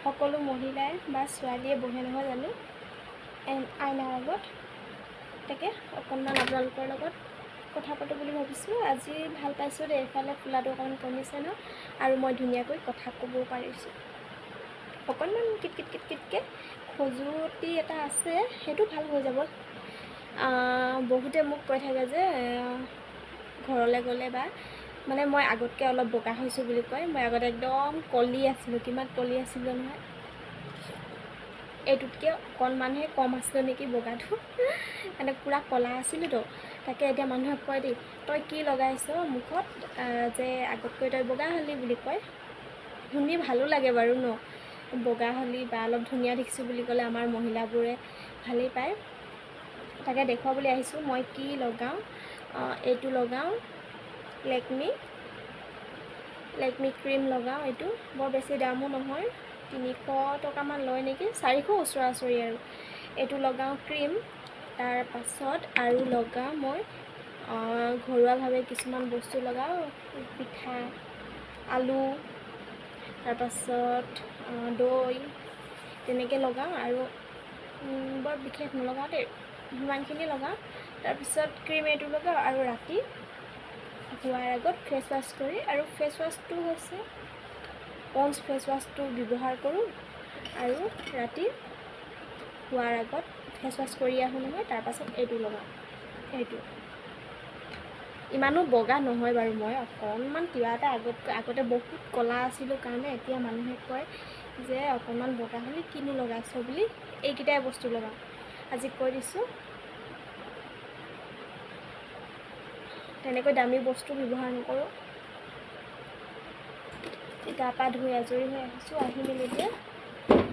সকলো মহিলাই বা ছোৱালীয়ে বহে নহয় জানো আইনাৰ আগত। তাকে অকণমান আপোনালোকৰ লগত কথা পাতোঁ বুলি ভাবিছোঁ। আজি ভাল পাইছোঁ দেই, এইফালে ফুলাটো অকণমান কমিছে ন, আৰু মই ধুনীয়াকৈ কথা ক'ব পাৰিছোঁ। অকণমান কিটকিটকৈ খজুৱতি এটা আছে, সেইটো ভাল হৈ যাব। বহুতে মোক কৈ থাকে যে ঘৰলৈ গ'লে বা মানে মই আগতকৈ অলপ বগা হৈছোঁ বুলি কয়। মই আগতে একদম কলি আছিলোঁ, কিমান কলি আছিলোঁ নহয়। এইটোতকৈ অকণমানহে কম আছিলোঁ নেকি বগাটো, মানে পূৰা ক'লা আছিলোঁতো। তাকে এতিয়া মানুহে কয় দেই, তই কি লগাইছ মুখত যে আগতকৈ তই বগা হ'লি বুলি কয়। শুনি ভালো লাগে বাৰু ন, বগা হ'লি বা অলপ ধুনীয়া দেখিছোঁ বুলি ক'লে আমাৰ মহিলাবোৰে ভালেই পায়। তাকে দেখুৱাবলৈ বুলি আহিছোঁ মই কি লগাওঁ। এইটো লগাওঁ লেকমি ক্ৰীম লগাওঁ। এইটো বৰ বেছি দামো নহয়, 300 টকামান লয় নেকি, 400 ওচৰা-ওচৰি আৰু। এইটো লগাওঁ ক্ৰীম। তাৰ পাছত আৰু লগাওঁ মই ঘৰুৱাভাৱে কিছুমান বস্তু লগাওঁ, পিঠা, আলু, তাৰপাছত দৈ, তেনেকৈ লগাওঁ। আৰু বৰ বিশেষ নলগাওঁ দেই, সিমানখিনি লগাওঁ। তাৰপিছত ক্ৰীম এইটো লগাওঁ আৰু ৰাতি শোৱাৰ আগত ফেচ ৱাছ কৰি, আৰু ফেচ ৱাছটো হৈছে পণ্ডছ ফেচ ৱাছটো ব্যৱহাৰ কৰোঁ। আৰু ৰাতি শোৱাৰ আগত ফেচ ৱাছ কৰি আহোঁ নহয়, তাৰপাছত এইটো লগাওঁ। এইটো ইমানো বগা নহয় বাৰু, মই অকণমান কিবা এটা আগতে বহুত ক'লা আছিলোঁ কাৰণে এতিয়া মানুহে কয় যে অকণমান বগা হ'লে কিনো লগাইছ বুলি। এইকেইটাই বস্তু লগাওঁ, আজি কৈ দিছোঁ। তেনেকৈ দামী বস্তু ব্যৱহাৰ নকৰোঁ। গা পা ধুই আজৰি হৈ আহিছোঁ, আহি মেলি এতিয়া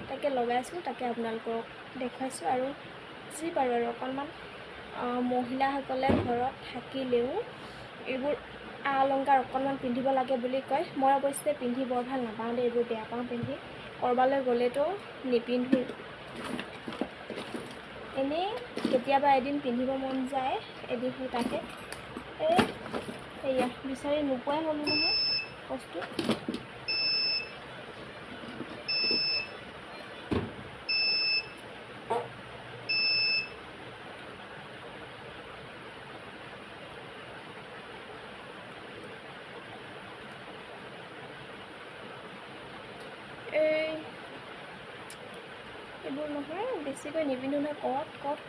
তাকে লগাইছোঁ, তাকে আপোনালোকক দেখুৱাইছোঁ। আৰু যি পাৰোঁ আৰু অকণমান মহিলাসকলে ঘৰত থাকিলেও এইবোৰ অলংকাৰ অকণমান পিন্ধিব লাগে বুলি কয়। মই অৱশ্যে পিন্ধি বৰ ভাল নাপাওঁ দেই, এইবোৰ বেয়া পাওঁ পিন্ধি। ক'ৰবালৈ গ'লেতো নিপিন্ধোঁ, এনেই কেতিয়াবা এদিন পিন্ধিব মন যায়, এদিন তাকে এয়া বিচাৰি নোপোৱাই হ'লোঁ নহয় বস্তু। এইবোৰ নহয় বেছিকৈ নিপিন্ধোঁ নহয়, ক'ত